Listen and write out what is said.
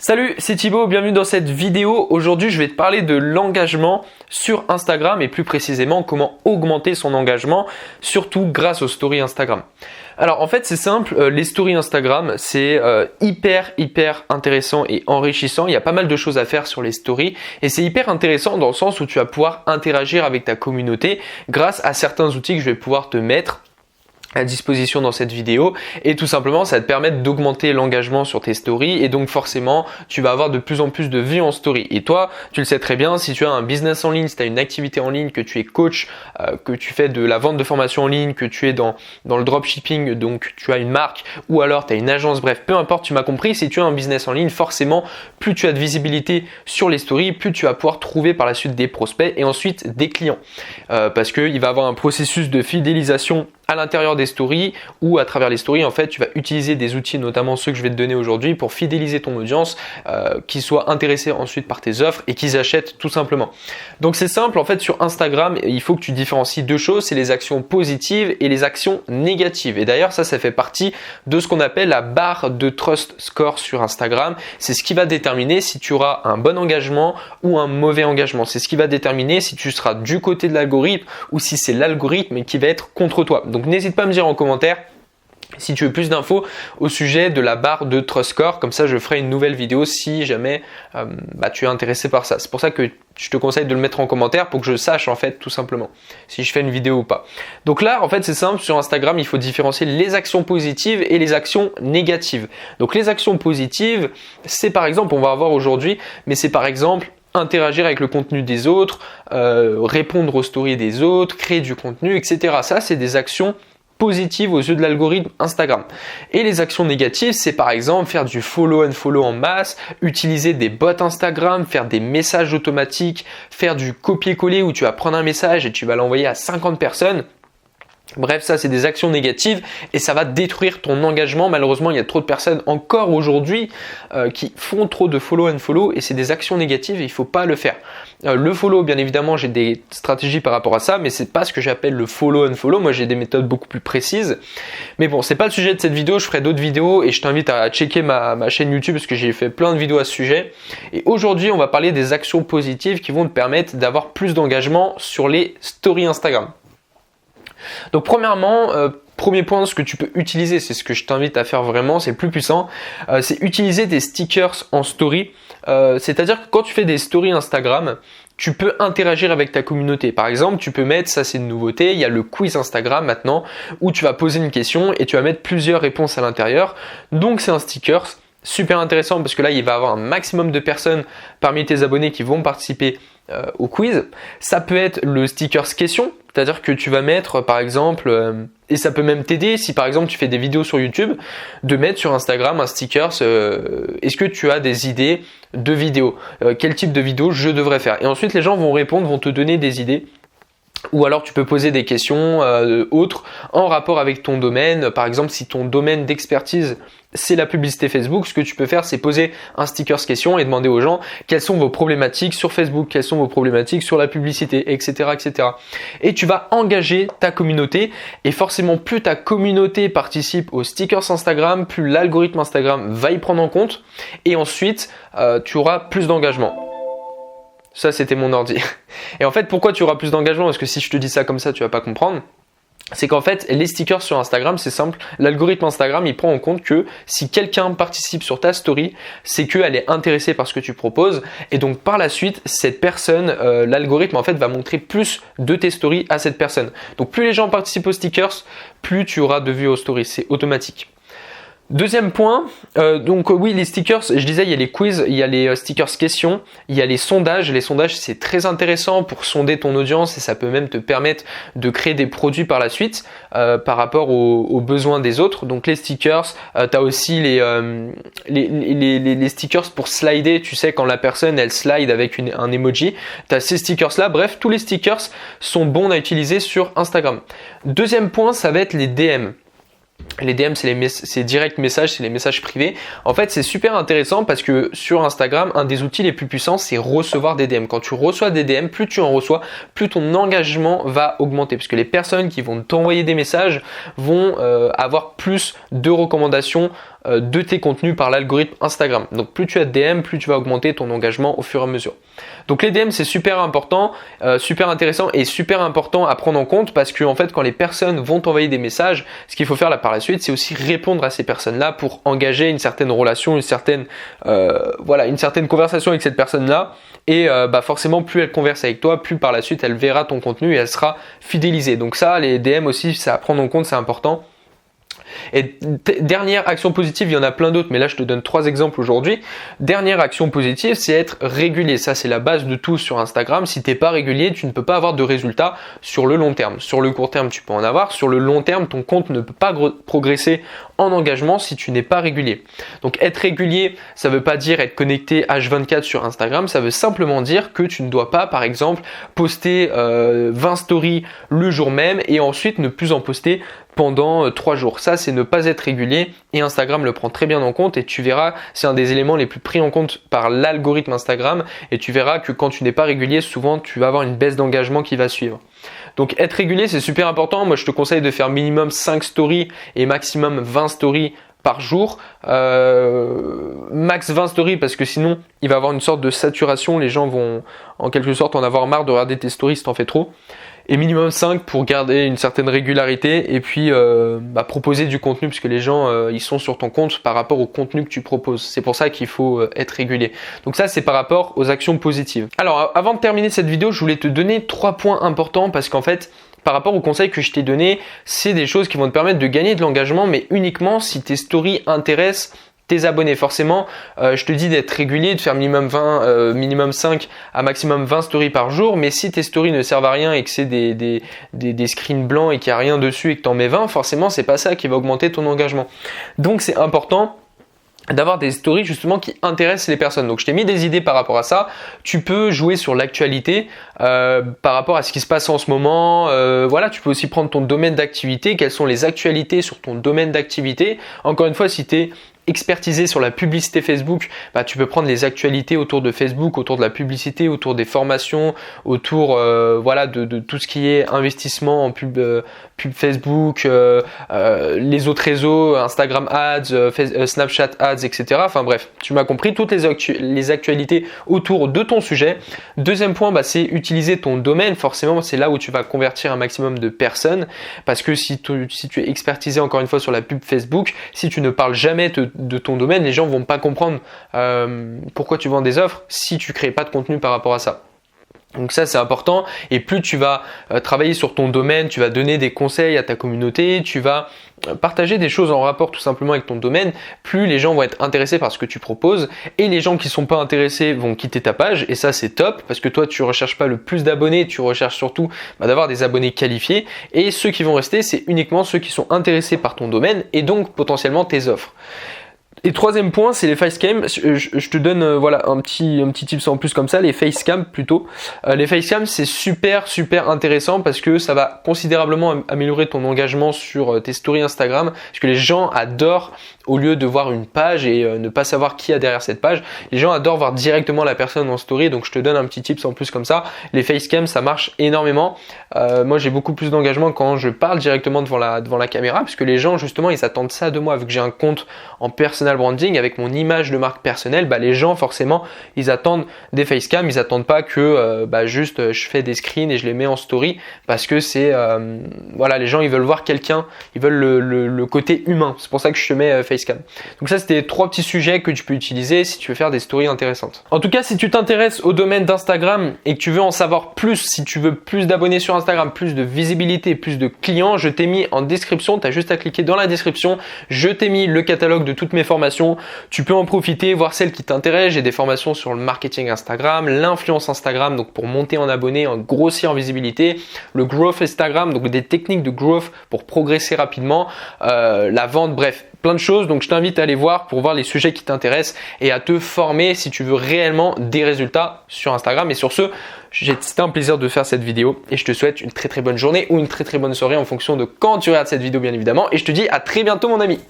Salut, c'est Thibaut, bienvenue dans cette vidéo. Aujourd'hui, je vais te parler de l'engagement sur Instagram et plus précisément comment augmenter son engagement, surtout grâce aux stories Instagram. Alors en fait, c'est simple, les stories Instagram, c'est hyper intéressant et enrichissant. Il y a pas mal de choses à faire sur les stories et c'est hyper intéressant dans le sens où tu vas pouvoir interagir avec ta communauté grâce à certains outils que je vais pouvoir te mettre à disposition dans cette vidéo, et tout simplement ça va te permettre d'augmenter l'engagement sur tes stories et donc forcément tu vas avoir de plus en plus de vues en story. Et toi tu le sais très bien, si tu as un business en ligne, si tu as une activité en ligne, que tu es coach, que tu fais de la vente de formation en ligne, que tu es dans le dropshipping, donc tu as une marque ou alors tu as une agence, bref peu importe, tu m'as compris, si tu as un business en ligne, forcément plus tu as de visibilité sur les stories, plus tu vas pouvoir trouver par la suite des prospects et ensuite des clients, parce qu'il va avoir un processus de fidélisation à l'intérieur des stories ou à travers les stories. En fait, tu vas utiliser des outils, notamment ceux que je vais te donner aujourd'hui, pour fidéliser ton audience, qu'ils soient intéressés ensuite par tes offres et qu'ils achètent tout simplement. Donc c'est simple, en fait sur Instagram, il faut que tu différencies deux choses, c'est les actions positives et les actions négatives. Et d'ailleurs ça fait partie de ce qu'on appelle la barre de Trust Score sur Instagram. C'est ce qui va déterminer si tu auras un bon engagement ou un mauvais engagement. C'est ce qui va déterminer si tu seras du côté de l'algorithme ou si c'est l'algorithme qui va être contre toi. Donc n'hésite pas à me dire en commentaire si tu veux plus d'infos au sujet de la barre de Trust Score, comme ça je ferai une nouvelle vidéo si jamais tu es intéressé par ça. C'est pour ça que je te conseille de le mettre en commentaire pour que je sache en fait tout simplement si je fais une vidéo ou pas. Donc là en fait c'est simple, sur Instagram il faut différencier les actions positives et les actions négatives. Donc les actions positives c'est par exemple, on va voir aujourd'hui, mais c'est par exemple interagir avec le contenu des autres, répondre aux stories des autres, créer du contenu, etc. Ça, c'est des actions positives aux yeux de l'algorithme Instagram. Et les actions négatives, c'est par exemple faire du follow and follow en masse, utiliser des bots Instagram, faire des messages automatiques, faire du copier-coller où tu vas prendre un message et tu vas l'envoyer à 50 personnes. Bref, ça c'est des actions négatives et ça va détruire ton engagement. Malheureusement, il y a trop de personnes encore aujourd'hui qui font trop de follow and follow et c'est des actions négatives et il ne faut pas le faire. Le follow, bien évidemment, j'ai des stratégies par rapport à ça, mais c'est pas ce que j'appelle le follow and follow. Moi, j'ai des méthodes beaucoup plus précises. Mais bon, c'est pas le sujet de cette vidéo. Je ferai d'autres vidéos et je t'invite à checker ma chaîne YouTube parce que j'ai fait plein de vidéos à ce sujet. Et aujourd'hui, on va parler des actions positives qui vont te permettre d'avoir plus d'engagement sur les stories Instagram. Donc premièrement, premier point, ce que tu peux utiliser, c'est ce que je t'invite à faire vraiment, c'est plus puissant, c'est utiliser des stickers en story. C'est-à-dire que quand tu fais des stories Instagram, tu peux interagir avec ta communauté. Par exemple, tu peux mettre, ça c'est une nouveauté, il y a le quiz Instagram maintenant, où tu vas poser une question et tu vas mettre plusieurs réponses à l'intérieur. Donc c'est un sticker. Super intéressant parce que là, il va y avoir un maximum de personnes parmi tes abonnés qui vont participer au quiz. Ça peut être le stickers question, c'est-à-dire que tu vas mettre par exemple, et ça peut même t'aider si par exemple tu fais des vidéos sur YouTube, de mettre sur Instagram un stickers, est-ce que tu as des idées de vidéos, quel type de vidéo je devrais faire. Et ensuite les gens vont répondre, vont te donner des idées. Ou alors tu peux poser des questions autres en rapport avec ton domaine. Par exemple, si ton domaine d'expertise c'est la publicité Facebook, ce que tu peux faire c'est poser un stickers question et demander aux gens quelles sont vos problématiques sur Facebook, quelles sont vos problématiques sur la publicité, etc. etc. Et tu vas engager ta communauté et forcément plus ta communauté participe aux stickers Instagram, plus l'algorithme Instagram va y prendre en compte et ensuite tu auras plus d'engagement. Ça, c'était mon ordi. Et en fait, pourquoi tu auras plus d'engagement? Parce que si je te dis ça comme ça, tu vas pas comprendre. C'est qu'en fait, les stickers sur Instagram, c'est simple. L'algorithme Instagram, il prend en compte que si quelqu'un participe sur ta story, c'est qu'elle est intéressée par ce que tu proposes. Et donc, par la suite, cette personne, l'algorithme, en fait, va montrer plus de tes stories à cette personne. Donc, plus les gens participent aux stickers, plus tu auras de vues aux stories. C'est automatique. Deuxième point, donc oui les stickers, je disais il y a les quiz, il y a les stickers questions, il y a les sondages. Les sondages c'est très intéressant pour sonder ton audience et ça peut même te permettre de créer des produits par la suite par rapport aux besoins des autres. Donc les stickers, tu as aussi les stickers pour slider, tu sais quand la personne elle slide avec un emoji, tu as ces stickers là, bref tous les stickers sont bons à utiliser sur Instagram. Deuxième point ça va être les DM. Les DM, c'est direct message, c'est les messages privés. En fait, c'est super intéressant parce que sur Instagram, un des outils les plus puissants, c'est recevoir des DM. Quand tu reçois des DM, plus tu en reçois, plus ton engagement va augmenter. Parce que les personnes qui vont t'envoyer des messages vont avoir plus de recommandations de tes contenus par l'algorithme Instagram. Donc plus tu as de DM, plus tu vas augmenter ton engagement au fur et à mesure. Donc les DM c'est super important, super intéressant et super important à prendre en compte parce que en fait quand les personnes vont t'envoyer des messages, ce qu'il faut faire là par la suite c'est aussi répondre à ces personnes-là pour engager une certaine relation, une certaine conversation avec cette personne-là et forcément plus elle converse avec toi, plus par la suite elle verra ton contenu et elle sera fidélisée. Donc ça les DM aussi c'est à prendre en compte, c'est important. Et dernière action positive, il y en a plein d'autres, mais là je te donne 3 exemples aujourd'hui. Dernière action positive, c'est être régulier. Ça c'est la base de tout sur Instagram. Si tu n'es pas régulier, tu ne peux pas avoir de résultats sur le long terme. Sur le court terme, tu peux en avoir. Sur le long terme, ton compte ne peut pas progresser en engagement si tu n'es pas régulier. Donc être régulier, ça ne veut pas dire être connecté H24 sur Instagram. Ça veut simplement dire que tu ne dois pas, par exemple, poster 20 stories le jour même et ensuite ne plus en poster pendant 3 jours. Ça, c'est ne pas être régulier et Instagram le prend très bien en compte et tu verras, c'est un des éléments les plus pris en compte par l'algorithme Instagram et tu verras que quand tu n'es pas régulier, souvent tu vas avoir une baisse d'engagement qui va suivre. Donc être régulier, c'est super important. Moi, je te conseille de faire minimum 5 stories et maximum 20 stories par jour, max 20 stories parce que sinon il va y avoir une sorte de saturation, les gens vont en quelque sorte en avoir marre de regarder tes stories si t'en fais trop. Et minimum 5 pour garder une certaine régularité et puis proposer du contenu parce que les gens ils sont sur ton compte par rapport au contenu que tu proposes. C'est pour ça qu'il faut être régulier. Donc ça c'est par rapport aux actions positives. Alors avant de terminer cette vidéo, je voulais te donner 3 points importants parce qu'en fait par rapport aux conseils que je t'ai donnés, c'est des choses qui vont te permettre de gagner de l'engagement mais uniquement si tes stories intéressent tes abonnés. Forcément, je te dis d'être régulier, de faire minimum 5 à maximum 20 stories par jour, mais si tes stories ne servent à rien et que c'est des screens blancs et qu'il n'y a rien dessus et que tu en mets 20, forcément c'est pas ça qui va augmenter ton engagement. Donc c'est important d'avoir des stories justement qui intéressent les personnes. Donc je t'ai mis des idées par rapport à ça. Tu peux jouer sur l'actualité par rapport à ce qui se passe en ce moment. Tu peux aussi prendre ton domaine d'activité. Quelles sont les actualités sur ton domaine d'activité? Encore une fois, si tu es expertisé sur la publicité Facebook, tu peux prendre les actualités autour de Facebook, autour de la publicité, autour des formations, autour de tout ce qui est investissement en pub Facebook, les autres réseaux, Instagram Ads, Snapchat Ads, etc. Enfin bref, tu m'as compris, toutes les actualités autour de ton sujet. Deuxième point, c'est utiliser ton domaine. Forcément, c'est là où tu vas convertir un maximum de personnes parce que si tu es expertisé encore une fois sur la pub Facebook, si tu ne parles jamais de ton domaine, les gens vont pas comprendre pourquoi tu vends des offres si tu crées pas de contenu par rapport à ça. Donc ça c'est important et plus tu vas travailler sur ton domaine, tu vas donner des conseils à ta communauté, tu vas partager des choses en rapport tout simplement avec ton domaine, plus les gens vont être intéressés par ce que tu proposes et les gens qui sont pas intéressés vont quitter ta page et ça c'est top parce que toi tu recherches pas le plus d'abonnés, tu recherches surtout d'avoir des abonnés qualifiés et ceux qui vont rester c'est uniquement ceux qui sont intéressés par ton domaine et donc potentiellement tes offres. Et troisième point, c'est les facecam. Je te donne un petit tips en plus comme ça, les facecam plutôt. Les facecam, c'est super intéressant parce que ça va considérablement améliorer ton engagement sur tes stories Instagram parce que les gens adorent au lieu de voir une page et ne pas savoir qui a derrière cette page, les gens adorent voir directement la personne en story. Donc je te donne un petit tips en plus comme ça. Les facecam, ça marche énormément. Moi, j'ai beaucoup plus d'engagement quand je parle directement devant la caméra parce que les gens justement, ils attendent ça de moi vu que j'ai un compte en personal branding avec mon image de marque personnelle. Les gens forcément, ils attendent des facecam, ils attendent pas que juste je fais des screens et je les mets en story parce que c'est les gens ils veulent voir quelqu'un, ils veulent le côté humain. C'est pour ça que je te mets facecam. Donc ça c'était 3 petits sujets que tu peux utiliser si tu veux faire des stories intéressantes. En tout cas, si tu t'intéresses au domaine d'Instagram et que tu veux en savoir plus, si tu veux plus d'abonnés sur Instagram, plus de visibilité, plus de clients, je t'ai mis en description, tu as juste à cliquer dans la description, je t'ai mis le catalogue de toutes mes formations, tu peux en profiter, voir celles qui t'intéressent. J'ai des formations sur le marketing Instagram, l'influence Instagram, donc pour monter en abonnés, en grossir en visibilité, le growth Instagram, donc des techniques de growth pour progresser rapidement, la vente, bref, plein de choses. Donc je t'invite à aller voir pour voir les sujets qui t'intéressent et à te former si tu veux réellement des résultats sur Instagram. Et sur ce, c'était un plaisir de faire cette vidéo et je te souhaite une très bonne journée ou une très bonne soirée en fonction de quand tu regardes cette vidéo bien évidemment. Et je te dis à très bientôt mon ami.